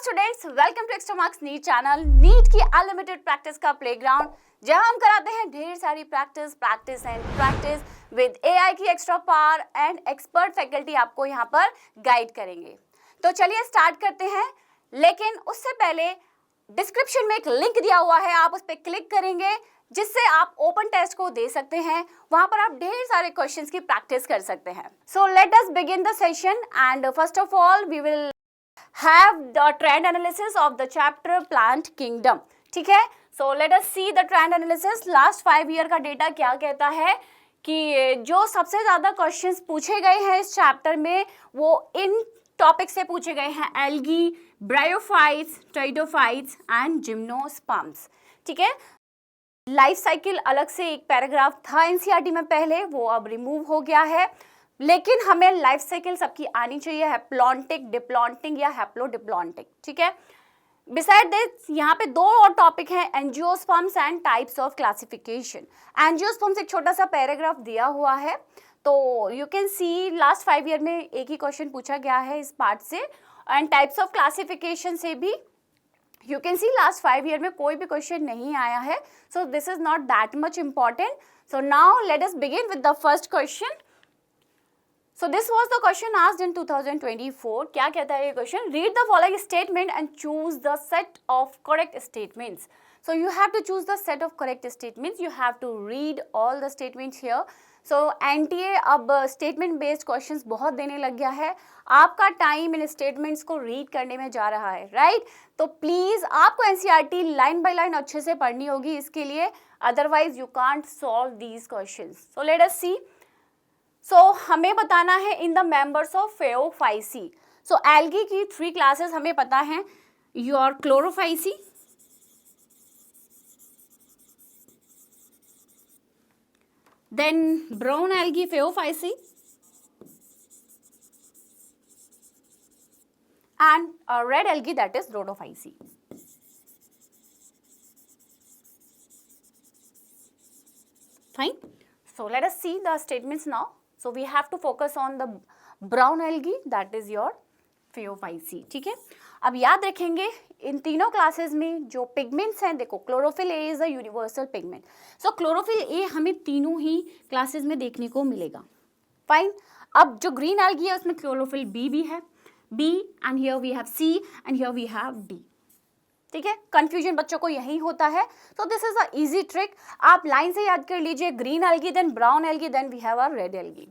Students, welcome to extra marks NEET channel. NEET की unlimited practice का playground, जहां हम कराते हैं ढेर सारी practice and practice with AI की extra power and expert faculty आपको यहां पर गाइड करेंगे। तो चलिए स्टार्ट करते हैं, लेकिन उससे पहले डिस्क्रिप्शन में एक लिंक दिया हुआ है, आप उस पर क्लिक करेंगे जिससे आप ओपन टेस्ट को दे सकते हैं। वहां पर आप ढेर सारे क्वेश्चंस की प्रैक्टिस कर सकते हैं। So let us begin the session and first of all we will have the trend analysis of the chapter plant kingdom। ठीक है, so let us see the trend analysis। last 5 year का data क्या कहता है कि जो सबसे ज्यादा क्वेश्चंस पूछे गए हैं इस चैप्टर में वो इन टॉपिक से पूछे गए हैं: algae, bryophytes, pteridophytes and gymnosperms. ठीक है, लाइफ साइकिल अलग से एक पैराग्राफ था एनसीईआरटी में पहले, वो अब रिमूव हो गया है, लेकिन हमें लाइफ साइकिल सबकी आनी चाहिए, हैप्लॉन्टिक, डिप्लॉन्टिक या हैप्लोडिप्लॉन्टिक। ठीक है, बिसाइड दिस यहाँ पे दो और टॉपिक हैं: angiosperms and types of classification. Angiosperms एक छोटा सा पैराग्राफ दिया हुआ है, तो you can see last 5 year में एक ही क्वेश्चन पूछा गया है इस पार्ट से, एंड टाइप्स ऑफ क्लासिफिकेशन से भी you can see last 5 year में कोई भी क्वेश्चन नहीं आया है, so this is not that much important. So now let us begin with the first question. So this was the question asked in 2024। क्या कहता है ये question? Read the following statement and choose the set of correct statements। So you have to choose the set of correct statements। You have to read all the statements here। So NTA अब statement based questions बहुत देने लग गया है, आपका time in statements को read करने में जा रहा है, राइट? तो प्लीज आपको एनसीईआरटी लाइन बाय लाइन अच्छे से पढ़नी होगी इसके लिए, otherwise you can't solve these questions. So let us see. So हमें बताना है in the members of phaeophyceae. So algae की 3 क्लासेस हमें पता है: your chlorophyceae, then brown algae phaeophyceae and red algae that is rhodophyceae. Fine, so let us see the statements now। So we have to focus on the brown algae that is your फेओफाइसी। ठीक है, अब याद रखेंगे इन तीनों classes में जो pigments हैं, देखो chlorophyll A is a universal pigment. So chlorophyll A हमें तीनों ही क्लासेस में देखने को मिलेगा। फाइन, अब जो ग्रीन एल्गी है उसमें क्लोरोफिल बी भी है, B and here we have C and here we have D. ठीक है, कंफ्यूजन बच्चों को यही होता है, तो this is a easy trick, आप लाइन से याद कर लीजिए: green algae, then brown algae, then we have a red algae.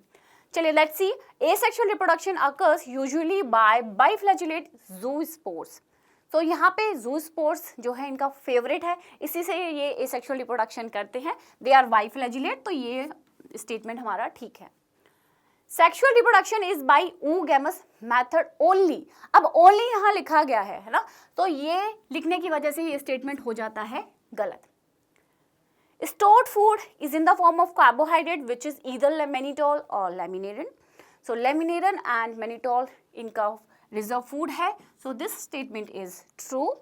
चलिए let's see. Asexual reproduction occurs usually by biflagellate zoospores. तो यहाँ पे ज़ूस्पोर्स जो है इनका फेवरेट है, इसी से ये एसेक्सुअल रिप्रोडक्शन करते हैं, दे आर बाइफ्लैजिलेट, तो ये स्टेटमेंट हमारा ठीक है। Sexual reproduction is by oogamous method only. अब ओनली यहाँ लिखा गया है ना, तो ये लिखने की वजह से ये स्टेटमेंट हो जाता है गलत। Stored food is in the form of carbohydrate which is either laminitol or laminarin. So लेमिनेरन and मेनिटॉल इनका रिजर्व फूड है, so this statement is true.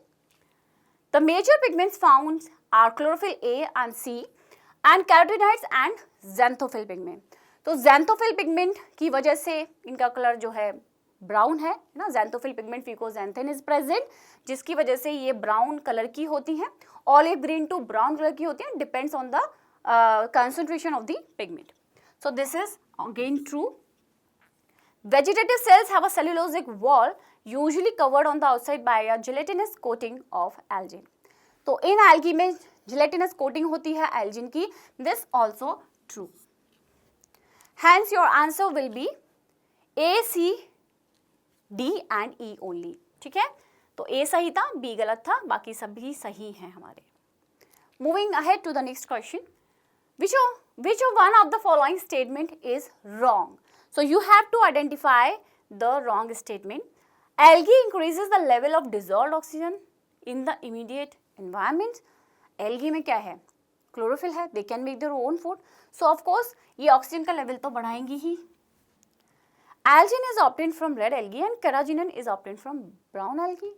The major pigments found are chlorophyll A and C and carotenoids and xanthophyll pigment. तो xanthophyll pigment की वजह से इनका colour जो है brown है ना, xanthophyll pigment fucoxanthin is present, जिसकी वजह से ये ब्राउन कलर की होती हैं, olive green to brown colour की होती हैं, depends on the concentration of the pigment. So this is again true. Vegetative cells have a cellulosic wall usually covered on the outside by a gelatinous coating of algin. तो इन algae में gelatinous coating होती है algin की, this also true. Hence your answer will be A, C, D and E only। ठीक है, तो A सही था, B गलत था, बाकी सभी सही हैं हमारे। Moving ahead to the next question, which of one of the following statement is wrong? So you have to identify the wrong statement। Algae increases the level of dissolved oxygen in the immediate environment। Algae में क्या है? Chlorophyll है, they can make their own food, so of course ये oxygen का level तो बढ़ाएंगी ही। Algin is obtained from red algae and carrageenan is obtained from brown algae,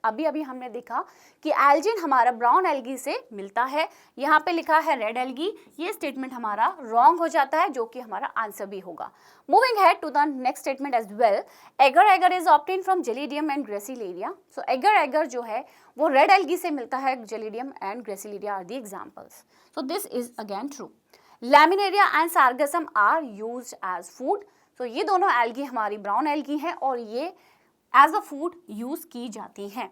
अभी अभी हमने देखा कि एल्जिन हमारा ब्राउन एल्गी से मिलता है, यहाँ पे लिखा है रेड एल्गी, ये स्टेटमेंट हमारा रॉन्ग हो जाता है, जो कि हमारा आंसर भी होगा। Moving head to the next statement as well, agar agar is obtain from gelidium and gracilaria. So agar agar जो है वो रेड एल्गी से मिलता है, gelidium and gracilaria are the examples. So this is again true. Laminaria and sargassum are used as food. तो ये दोनों algae हमारी ब्राउन एल्गी हैं और ये एज अ फूड यूज की जाती हैं।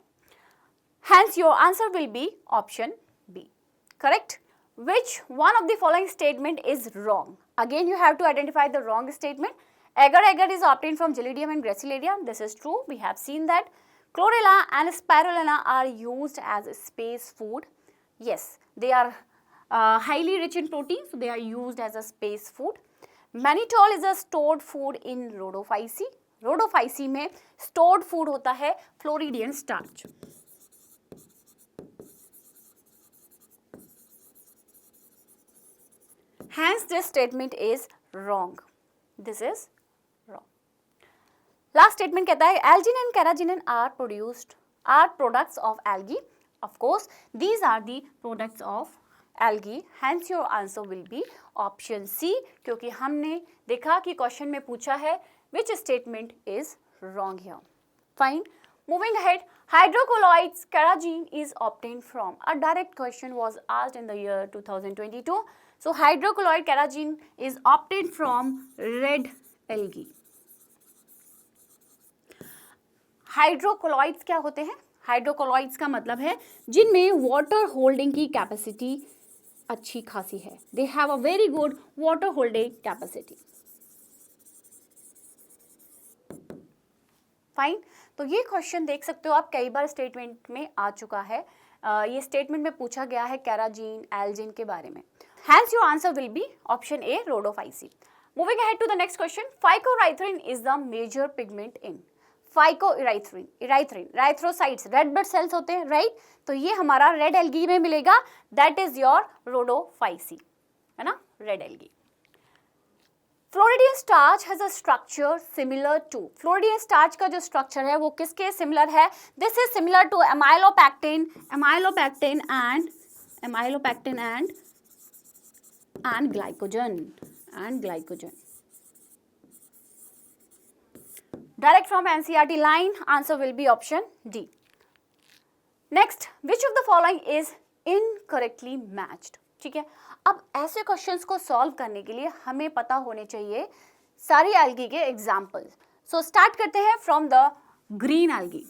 Hence your answer will be option B. Correct? Which one of the following statement is wrong? Again you have to identify the wrong statement. Agar agar is obtained from Gelidium and Gracilarium. This is true. We have seen that. Chlorella and Spirulina are used as space food. Yes, they are highly rich in protein, so they are used as a space food. Mannitol is a stored food in Rhodophyceae. Rhodophyceae में stored food होता है Floridian starch. Hence this statement is wrong. This is wrong. Last statement कहता है algin and carrageenan are products of algae. Of course, these are the products of algae. Hence your answer will be option C, क्योंकि हमने देखा कि question में पूछा है which statement is wrong here. Fine. Moving ahead, hydrocolloids carrageen is obtained from. A direct question was asked in the year 2022. So hydrocolloid carrageen is obtained from red algae. हाइड्रोकोलॉइड्स क्या होते हैं? हाइड्रोकोलॉइड्स का मतलब है जिनमें वाटर होल्डिंग की capacity अच्छी खासी है. They have a very good water holding capacity. Fine. तो ये क्वेश्चन देख सकते हो आप, कई बार स्टेटमेंट में आ चुका है. ये स्टेटमेंट में पूछा गया है कैराजीन, एल्जिन के बारे में. Hence your answer will be option A, Rhodophyceae. Moving ahead to the next question, phycoerythrin is the major pigment in. Phycoerythrin, erythrocytes, red blood cells होते हैं, right? तो ये हमारा red algae में मिलेगा, that is your Rhodophyceae, है ना? red algae. Floridian starch has a structure similar to. Floridian starch का जो structure है वो किसके similar है? This is similar to amylopectin and glycogen. Direct from NCERT line, answer will be option D. Next, which of the following is incorrectly matched? ठीक है, अब ऐसे क्वेश्चंस को सॉल्व करने के लिए हमें पता होने चाहिए सारी एल्गी के एग्जाम्पल. सो स्टार्ट करते हैं from the green algae.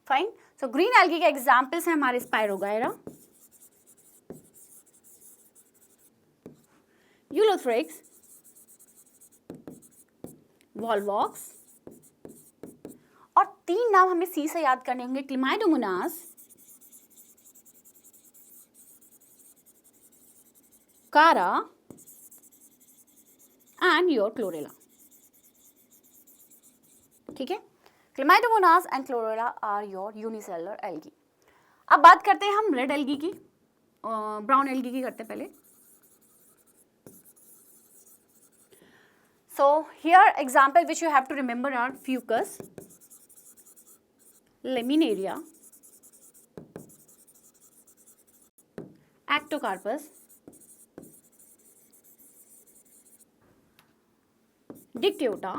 Fine. So green algae के एग्जाम्पल्स हैं हमारे स्पायरोगायरा, यूलोथ्रिक्स, वॉलवॉक्स, और 3 नाम हमें सी से याद करने होंगे, क्लिमाइडोमोनास, कारा एंड योर क्लोरेला. ठीक है, chlamydomonas and chlorella are your unicellular algae. अब बात करते हैं हम रेड एल्गी की, ब्राउन एल्गी की करते हैं पहले. So here example which you have to remember are Fucus, Laminaria, Actocarpus, Dictyota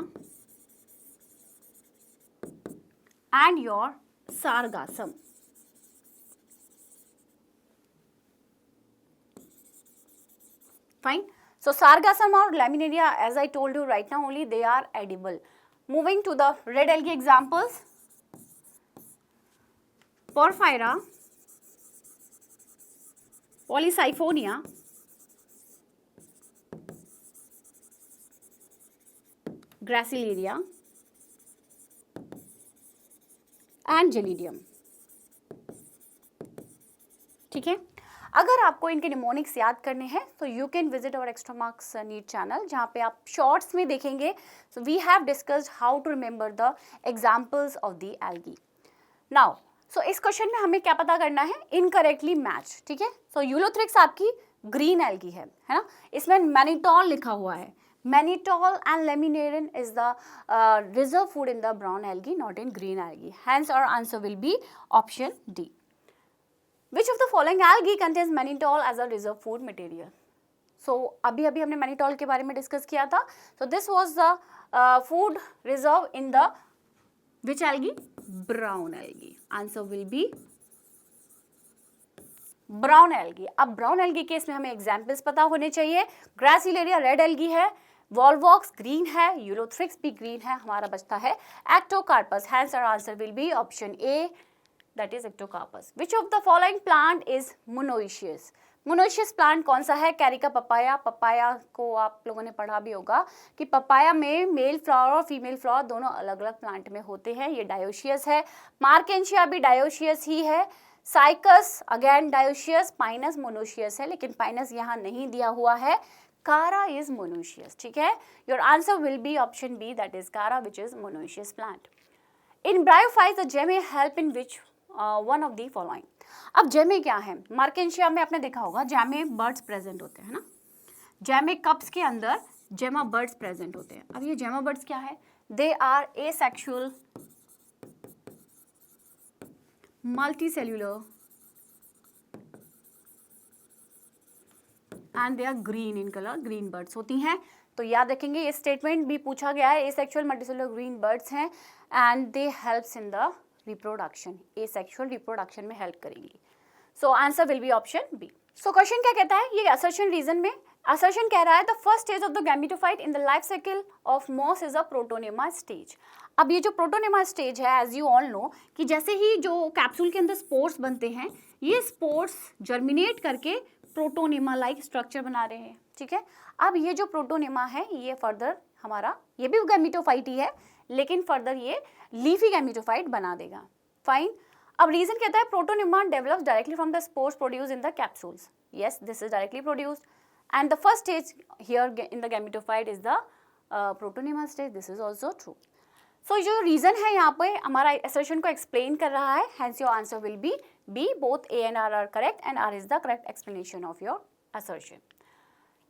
and your Sargassum. Fine. So Sargassum or Laminaria, as I told you right now only, they are edible. Moving to the red algae examples, Porphyra, Polysiphonia, Gracilleria and Gelidium. ठीक है, अगर आपको इनके mnemonics याद करने हैं तो you can visit our extra marks NEET channel, जहाँ पे आप शॉर्ट्स में देखेंगे. So we have discussed how to remember the examples of the algae. Now so इस क्वेश्चन में हमें क्या पता करना है? Incorrectly match. ठीक है, सो यूलोथ्रिक्स आपकी ग्रीन एल्गी है ना, इसमें मैनिटॉल लिखा हुआ है. Mannitol and laminarin is the reserve food in the brown algae, not in green algae. Hence our answer will be option D. Which of the following algae contains mannitol as a reserve food material? So अभी हमने mannitol के बारे में discuss किया था. So this was the food reserve in the which algae? Brown algae. Answer will be brown algae. अब brown algae case में हमें एग्जाम्पल्स पता होने चाहिए. ग्रासिलेरिया रेड एल्गी है, वॉलवॉक्स ग्रीन है, यूरोथ्रिक्स भी ग्रीन है. हमारा बचता है Ectocarpus. Hence our answer will be option A, that is Ectocarpus. Which of the following plant is monoecious? Monoecious plant कौन सा है? Carica papaya. पपाया को आप लोगों ने पढ़ा भी होगा कि पपाया में मेल फ्लावर और फीमेल फ्लावर दोनों अलग अलग प्लांट में होते हैं. ये डायोशियस है. मार्केंशिया भी डायोशियस ही है. Cycas again dioecious. Pinus monoecious है, लेकिन पाइनस यहाँ नहीं दिया हुआ है. कारा इज मोनोशियस. ठीक है, your answer will be option B, that is chara which is monoecious plant. In bryophytes the gemmae help in which one of the following? अब जेमे क्या है? मार्केंशिया में आपने देखा होगा जेमे बर्ड्स प्रेजेंट होते हैं ना. जेमे कप्स के अंदर जेमा बर्ड्स प्रेजेंट होते हैं. अब ये जेमा बर्ड्स क्या है? They are asexual multicellular and they are green in color. green birds होती हैं. तो याद रखेंगे ये स्टेटमेंट भी पूछा गया है. asexual multicellular green birds हैं and they helps in the reproduction. asexual reproduction में help करेंगी. So answer will be option B. So question क्या कहता है? ये assertion reason में assertion कह रहा है the first stage of the gametophyte in the life cycle of moss is a protonema stage. अब ये जो प्रोटोनेमा स्टेज है, एज यू ऑल नो, कि जैसे ही जो कैप्सूल के अंदर स्पोर्स बनते हैं, ये स्पोर्स जर्मिनेट करके प्रोटोनेमा लाइक स्ट्रक्चर बना रहे हैं. ठीक है, अब ये जो प्रोटोनेमा है ये फर्दर हमारा, ये भी गैमेटोफाइट ही है, लेकिन फर्दर ये लीफी गैमेटोफाइट बना देगा. फाइन. अब रीजन कहता है protonema develops directly from the spores produce in the capsules. Yes, this is directly produced and the first stage here in the gametophyte is the protonema stage. This is also true. So जो reason है यहाँ पे हमारा assertion को explain कर रहा है. Hence your answer will be B. Both A and R correct and R is the correct explanation of your assertion.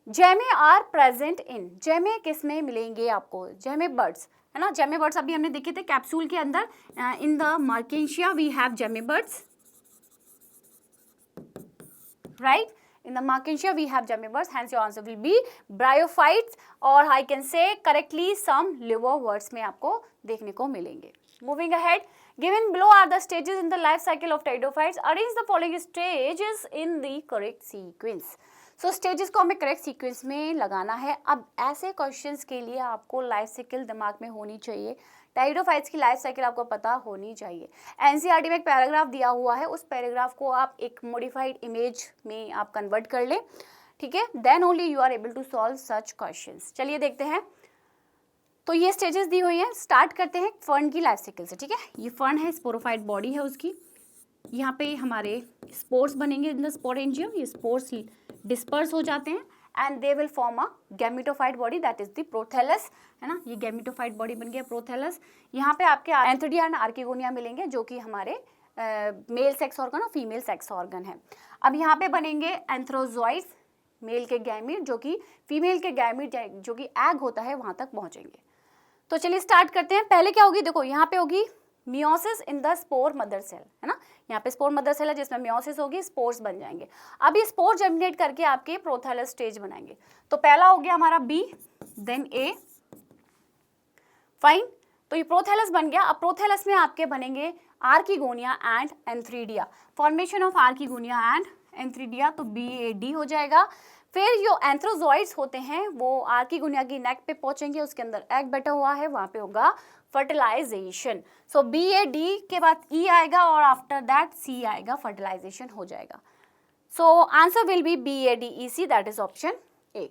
Gemmae are present in. Gemmae किस में मिलेंगे आपको? जेमे बर्ड्स है ना. जेमे बर्ड्स अभी हमने देखे थे कैप्सूल के अंदर. In the Marchantia we have gemmae birds, right. In the Markensia we have Gemmy birds. Hence your answer will be bryophytes, or I can say correctly some liverworts में आपको देखने को मिलेंगे. Moving ahead, given below are the stages in the life cycle of pteridophytes. Arrange the following stages in the correct sequence. So stages को हमें correct sequence में लगाना है. अब ऐसे questions के लिए आपको life cycle दिमाग में होनी चाहिए. टाइडोफाइट्स की लाइफ साइकिल आपको पता होनी चाहिए. एनसीईआरटी में एक पैराग्राफ दिया हुआ है, उस पैराग्राफ को आप एक मॉडिफाइड इमेज में आप कन्वर्ट कर ले. ठीक है, then only you are able to solve such questions. चलिए देखते हैं. तो ये स्टेजेस दी हुई हैं. स्टार्ट करते हैं फर्न की लाइफ साइकिल से. ठीक है, ये फर्न है, स्पोरोफाइट बॉडी है उसकी. यहाँ पे हमारे स्पोर्स बनेंगे इन द स्पोरेंजियम. ये स्पोर्स डिस्पर्स हो जाते हैं and they will form a gametophyte body, that is the prothallus, है ना. ये gametophyte body बन गया prothallus. यहाँ पे आपके एंथ्रिडिया एंड आर्किगोनिया मिलेंगे, जो कि हमारे मेल सेक्स ऑर्गन और फीमेल सेक्स ऑर्गन है. अब यहाँ पे बनेंगे एंथ्रोजॉइड्स, मेल के गैमीट, जो कि फीमेल के गैमीट जो कि एग होता है वहाँ तक पहुँचेंगे. तो चलिए स्टार्ट करते हैं. पहले क्या होगी? देखो यहाँ पे होगी meiosis in the spore mother cell, है ना. यहाँ पे स्पोर मदर सेल है जिसमें मियोसिस होगी, स्पोर्स बन जाएंगे. अब ये स्पोर जर्मिनेट करके आपके प्रोथैलस स्टेज बनाएंगे. तो पहला हो गया हमारा बी, देन ए. फाइन. तो ये प्रोथैलस बन गया. अब प्रोथैलस में आपके बनेंगे archegonia and antheridia. Formation of archegonia and antheridia, तो बी ए डी हो जाएगा. फिर जो एंथ्रोजॉइड्स होते हैं वो आर्किगोनिया की नेक पे पहुंचेंगे, उसके अंदर एग बैठा हुआ है, वहाँ पे होगा fertilization. So B A D के बाद ई आएगा और आफ्टर दैट सी आएगा, फर्टिलाइजेशन हो जाएगा. So answer will be B A D E C, that is option A.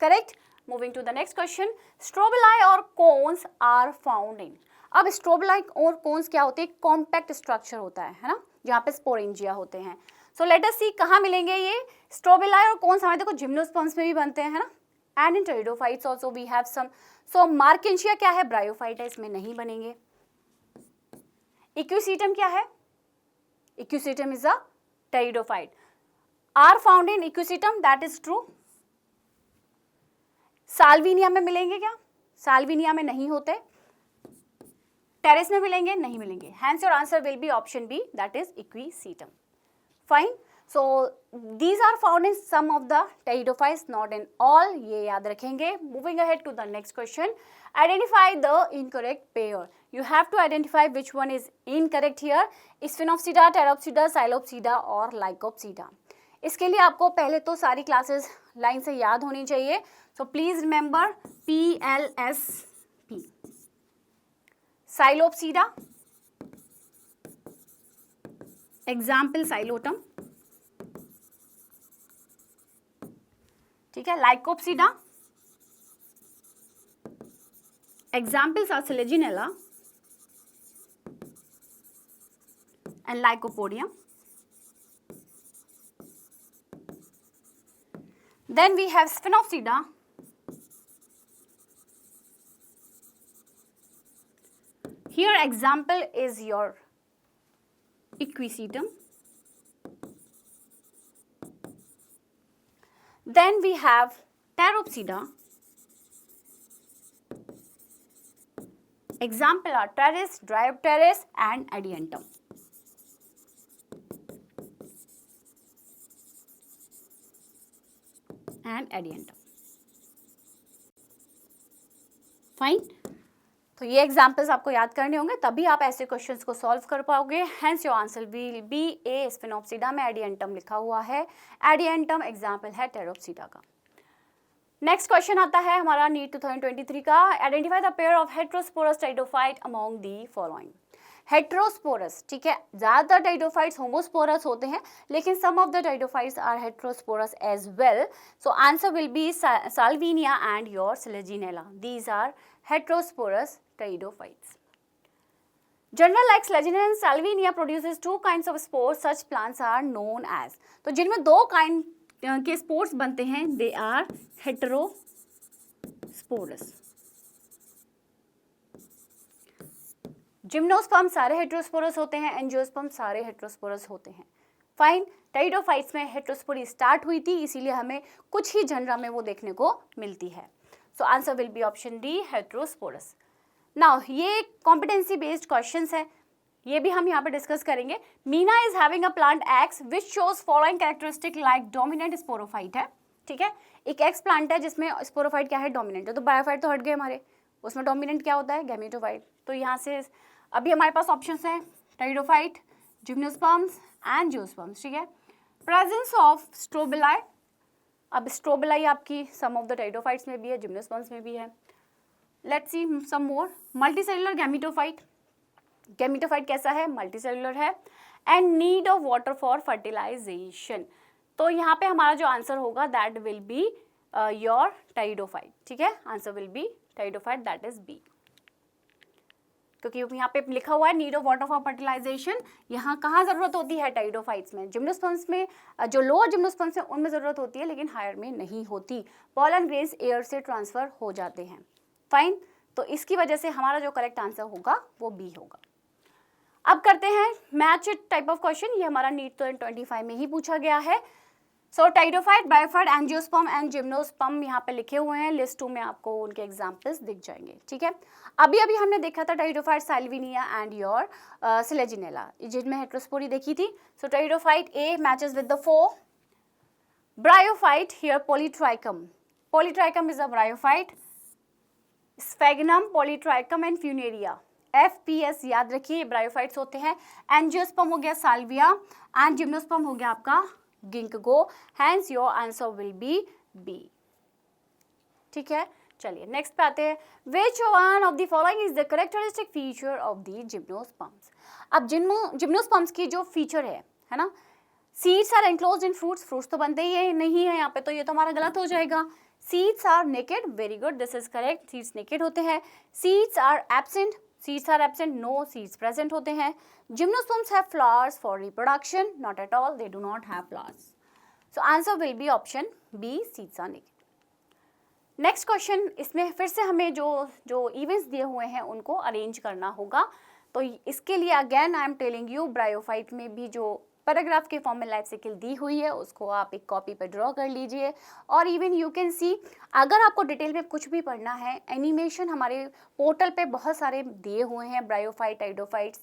Correct. Moving to the next question. Strobili और कोन्स आर फाउंड इन. अब स्ट्रोबेलाई और कोन्स क्या होते हैं? कॉम्पैक्ट स्ट्रक्चर होता है ना, जहाँ पे स्पोरेंजिया होते हैं. सो लेट अस सी कहाँ मिलेंगे ये स्ट्रोबेलाई और कोन्स. हमारे देखो जिम्नोस्पर्म्स में भी बनते हैं, है ना. And in pteridophytes also we have some. So Marchantia क्या है? ब्रायोफाइट है, इसमें नहीं बनेंगे. इक्विसीटम क्या है? Equisetum is a pteridophyte. Are found in Equisetum, that is true. Salvinia में मिलेंगे क्या? साल्विनिया में नहीं होते। टेरेस में मिलेंगे? नहीं मिलेंगे। Hence your answer will be option B, that is equisetum. Fine. So these are found in some of the pteridophytes, not in all. ये याद रखेंगे. Moving ahead to the next question. Identify the incorrect pair. You have to identify which one is incorrect here. Sphenopsida, Pteropsida, Psilopsida और Lycopsida. इसके लिए आपको पहले तो सारी क्लासेस लाइन से याद होनी चाहिए. So please remember PLSP. Psilopsida, example Psilotum. ठीक है. Lycopsida, examples are Selaginella and Lycopodium. Then we have Sphenopsida. Here example is your Equisetum. Then we have Pteropsida. Example are Pteris, Dryopteris and Adiantum. Fine. तो ये examples आपको याद करने होंगे, तभी आप ऐसे क्वेश्चंस को सॉल्व कर पाओगे. Hence your answer will be A. Sphenopsida में एडिएंटम लिखा हुआ है. एडिएंटम एग्जाम्पल है टेरोप्सिडा का. नेक्स्ट क्वेश्चन आता है हमारा नीट 2023 का. Identify the pair of heterosporous pteridophyte among the following. Heterosporous, ठीक है, ज़्यादातर टाइडोफाइट्स होमोस्पोरस होते हैं, लेकिन some of the pteridophytes are heterosporous as well. So answer will be Salvinia and your Selaginella. These are heterosporous pteridophytes. General like Selaginella and Salvinia produces two kinds of spores. Such plants are known as. तो जिनमें दो kind के spores बनते हैं, they are heterosporous. Gymnosperm सारे heterosporous होते हैं, angiosperm सारे हेट्रोस्पोरस होते हैं. फाइन. टाइडोफाइट्स में हेट्रोस्पोरी स्टार्ट हुई थी, इसीलिए हमें कुछ ही जनरा में वो देखने को मिलती है. So answer will be option D, heterosporous. Now ये competency based questions है, ये भी हम यहाँ पे डिस्कस करेंगे. Meena is having a plant X which shows following characteristic like dominant sporophyte है. ठीक है, एक X प्लांट है जिसमें स्पोरोफाइट क्या है? डोमिनेंट है. तो बायोफाइट तो हट गए हमारे, उसमें डोमिनेंट क्या होता है? गैमेटोफाइट. तो यहाँ से अभी हमारे पास ऑप्शंस हैं टाइडोफाइट, जिम्नोस्पर्म्स एंड जियोस्पर्म्स. ठीक है. Presence of strobili. अब स्ट्रोबिलाई आपकी सम ऑफ द टाइडोफाइट्स में भी है, जिम्नोस्पर्म्स में भी है. Let's see some more. Multicellular gametophyte. Gametophyte कैसा है? मल्टीसेलुलर है. And need of water for fertilisation. तो यहाँ पे हमारा जो आंसर होगा that will be your pteridophyte. ठीक है, answer will be pteridophyte, that is B. क्योंकि यहाँ पे लिखा हुआ है need of water for fertilisation. यहाँ कहाँ ज़रूरत होती है? टाइडोफाइट्स में. जिम्नोस्पर्म्स में, जो लोअर जिम्नोस्पर्म्स हैं उनमें ज़रूरत होती है, लेकिन हायर में नहीं होती. पॉलन ग्रेन्स एयर से ट्रांसफ़र हो जाते हैं. फाइन. तो इसकी वजह से हमारा जो करेक्ट आंसर होगा वो बी होगा. अब करते हैं मैच टाइप ऑफ क्वेश्चन. ये हमारा नीट 2025 में ही पूछा गया है. सो टाइडोफाइट, बायोफाइट, एंजियोस्पर्म एंड जिम्नोस्पर्म यहाँ पे लिखे हुए हैं. लिस्ट 2 में आपको उनके एग्जाम्पल्स दिख जाएंगे. ठीक है. अभी हमने देखा था pteridophyte, Salvinia and your Selaginella, जिनमें हेट्रोस्पोरी देखी थी. So pteridophyte A matches with the 4. Bryophyte here Polytrichum. Polytrichum is a bryophyte. Sphagnum, Polytrichum and Funaria. FPS याद रखिए, ब्रायोफाइट्स होते हैं. एंजियोस्पर्म हो गया साल्विया एंड जिम्नोस्पर्म हो गया आपका Ginkgo. Hence your answer will be B. ठीक है. चलिए नेक्स्ट पे आते हैं. Which one of the following is the characteristic feature of the gymnosperms. अब जिम्नोस्पर्म्स की जो फीचर है ना, seeds are enclosed in fruits. Fruits तो बनते ही नहीं है यहाँ पे, तो ये तो हमारा गलत हो जाएगा. Seeds are naked. Very good, this is correct. Seeds naked होते हैं. Seeds are absent. Seeds are absent. No, seeds present होते हैं. Gymnosperms have flowers for reproduction. Not at all, they do not have flowers. So answer will be option B, seeds are naked. Next question. इसमें फिर से हमें जो events दिए हुए हैं उनको अरेंज करना होगा. तो इसके लिए again I am telling you, bryophyte में भी जो पैराग्राफ के फॉर्म में लाइफ साइकिल दी हुई है, उसको आप एक कॉपी पे ड्रॉ कर लीजिए। और इवन यू कैन सी, अगर आपको डिटेल में कुछ भी पढ़ना है, एनिमेशन हमारे पोर्टल पे बहुत सारे दिए हुए हैं, ब्रायोफाइट, टाइडोफाइट्स,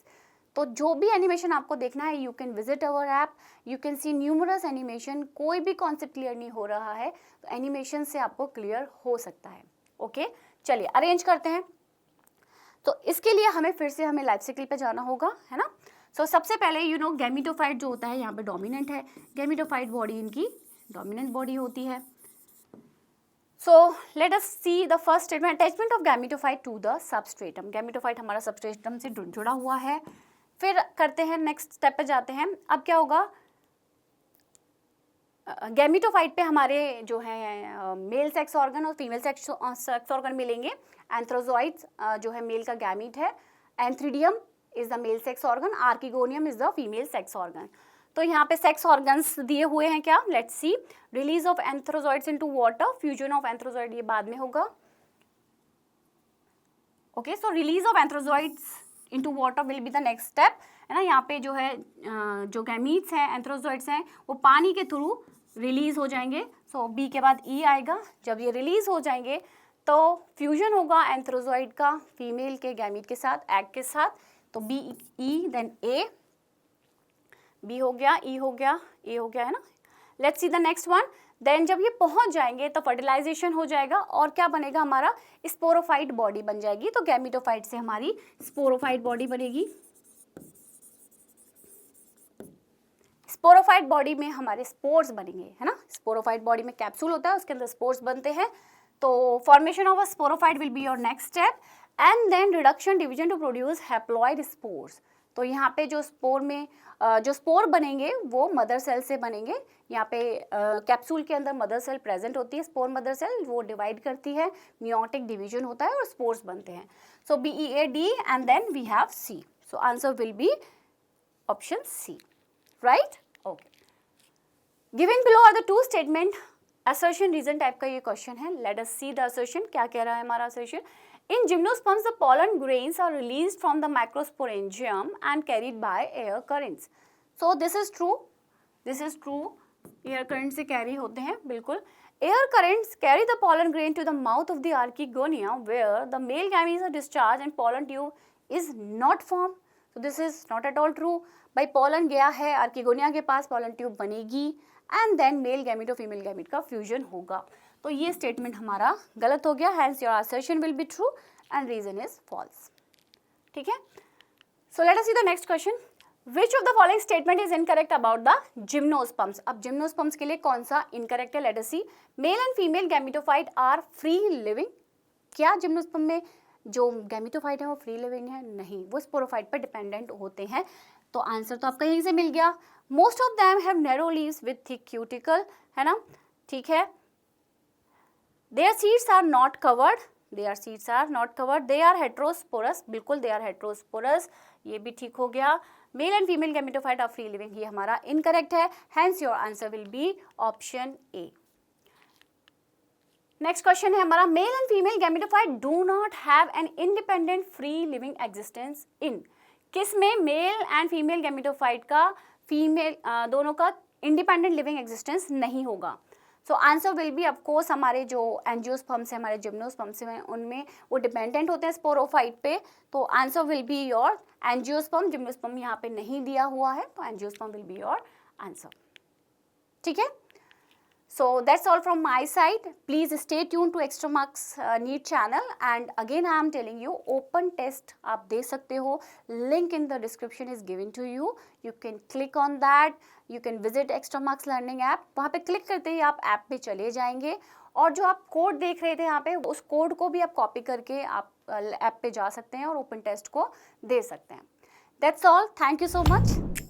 तो जो भी एनिमेशन आपको देखना है you can visit our app, you can see numerous animation. कोई भी कॉन्सेप्ट क्लियर नहीं हो रहा है तो एनिमेशन से आपको क्लियर हो सकता है। ओके, चलिए अरेंज करते हैं। तो इसके लिए हमें फिर से हमें लाइफ साइकिल पे जाना होगा, है ना। सो सबसे पहले यू नो गैमीटोफाइट जो होता है यहाँ पे डोमिनेंट है, गैमीटोफाइट बॉडी इनकी डोमिनेंट बॉडी होती है। So let us see the first statement, attachment of gametophyte to the substratum. Gametophyte हमारा सबस्ट्रेटम से जुड़ा हुआ है। फिर करते हैं नेक्स्ट स्टेप पे जाते हैं। अब क्या होगा, गैमीटोफाइट पे हमारे जो है मेल सेक्स ऑर्गन और फीमेल सेक्स ऑर्गन मिलेंगे। एंथ्रोजोइड्स जो है मेल का गैमीट है, antheridium is the male sex organ, archegonium is the female sex organ. तो यहाँ पे सेक्स ऑर्गन्स दिए हुए हैं क्या, let's see. Release of antherozoids into water, fusion of antherozoid ये बाद में होगा। Okay, so release of antherozoids into water will be the next step, है ना। यहाँ पे जो है जो गैमीट्स हैं, एंथ्रोजोइड्स हैं, वो पानी के थ्रू रिलीज हो जाएंगे। सो बी के बाद ई आएगा। जब ये रिलीज हो जाएंगे तो फ्यूजन होगा एंथ्रोजोइड का फीमेल के गैमीट के साथ, एग के साथ। तो बी ई देन ए, बी हो गया, ई हो गया, ए हो गया, है ना। Let's see the next one. Then जब ये पहुंच जाएंगे तो फर्टिलाइजेशन हो जाएगा और क्या बनेगा, हमारा स्पोरोफाइट बॉडी बन जाएगी। तो गैमीटोफाइट से हमारी स्पोरोफाइट बॉडी बनेगी। स्पोरोफाइट बॉडी में हमारे स्पोर्स बनेंगे, है ना। स्पोरोफाइट बॉडी में कैप्सूल होता है, उसके अंदर स्पोर्स बनते हैं। तो formation of a sporophyte will be your next step, and then reduction division to produce haploid spores. तो यहाँ पे जो स्पोर में जो स्पोर बनेंगे वो मदर सेल से बनेंगे। यहाँ पे कैप्सूल के अंदर मदर सेल प्रेजेंट होती है, स्पोर मदर सेल, वो डिवाइड करती है, मियोटिक डिवीजन होता है और स्पोर्स बनते हैं। So B E A D and then we have C. So answer will be option C, right. Okay, given below are the two statement, assertion reason type का ये question है। Let us see the assertion, क्या कह रहा है हमारा assertion. In gymnosperms, the pollen grains are released from the macrosporangium and carried by air currents. So this is true. This is true. Air currents से carry होते हैं, बिल्कुल। Air currents carry the pollen grain to the mouth of the archegonia, where the male gametes are discharged and pollen tube is not formed. So this is not at all true. भाई pollen गया है archegonia के पास, pollen tube बनेगी and then male gamete और female gamete का fusion होगा। तो ये स्टेटमेंट हमारा गलत हो गया, hence your assertion will be true and reason is false. ठीक है, so let us see the next question. Which of the following statement is incorrect about the gymnosperms. अब जिम्नोस्पर्म्स के लिए कौन सा इनकरेक्ट है, let us see. Male and female gametophyte are free living. क्या gymnosperm में जो गैमीटोफाइट है वो फ्री लिविंग है? नहीं, वो स्पोरोफाइट पर डिपेंडेंट होते हैं। तो आंसर तो आपका यहीं से मिल गया। Most of them have narrow leaves with thick cuticle, है ना, ठीक है। Their seeds are not covered. Their seeds are not covered. They are heterosporous. बिल्कुल they are heterosporous. ये भी ठीक हो गया। Male and female gametophyte are free living. ये हमारा incorrect है. Hence your answer will be option A. Next question है हमारा, male and female gametophyte do not have an independent free living existence in. किस में मेल एंड फीमेल गैमेटोफाइट का female दोनों का इंडिपेंडेंट लिविंग एग्जिस्टेंस नहीं होगा। सो आंसर विल बी ऑफकोर्स हमारे जो एंजियोस्पर्म्स हैं, हमारे जिम्नोस्पर्म्स हैं, उनमें वो डिपेंडेंट होते हैं स्पोरोफाइट पे। तो answer will be your angiosperm. Gymnosperm यहाँ पे नहीं दिया हुआ है, तो angiosperm will be your answer. ठीक है, so that's all from my side. Please stay tuned to Extra Marks NEET channel, and again I am telling you open test आप दे सकते हो, link in the description is given to you. You can click on that. You can visit Extra Marks Learning app. वहाँ पे click करते ही आप app पे चले जाएंगे और जो आप कोड देख रहे थे यहाँ पे, उस कोड को भी आप कॉपी करके आप ऐप पे जा सकते हैं और ओपन टेस्ट को दे सकते हैं। That's all. Thank you so much.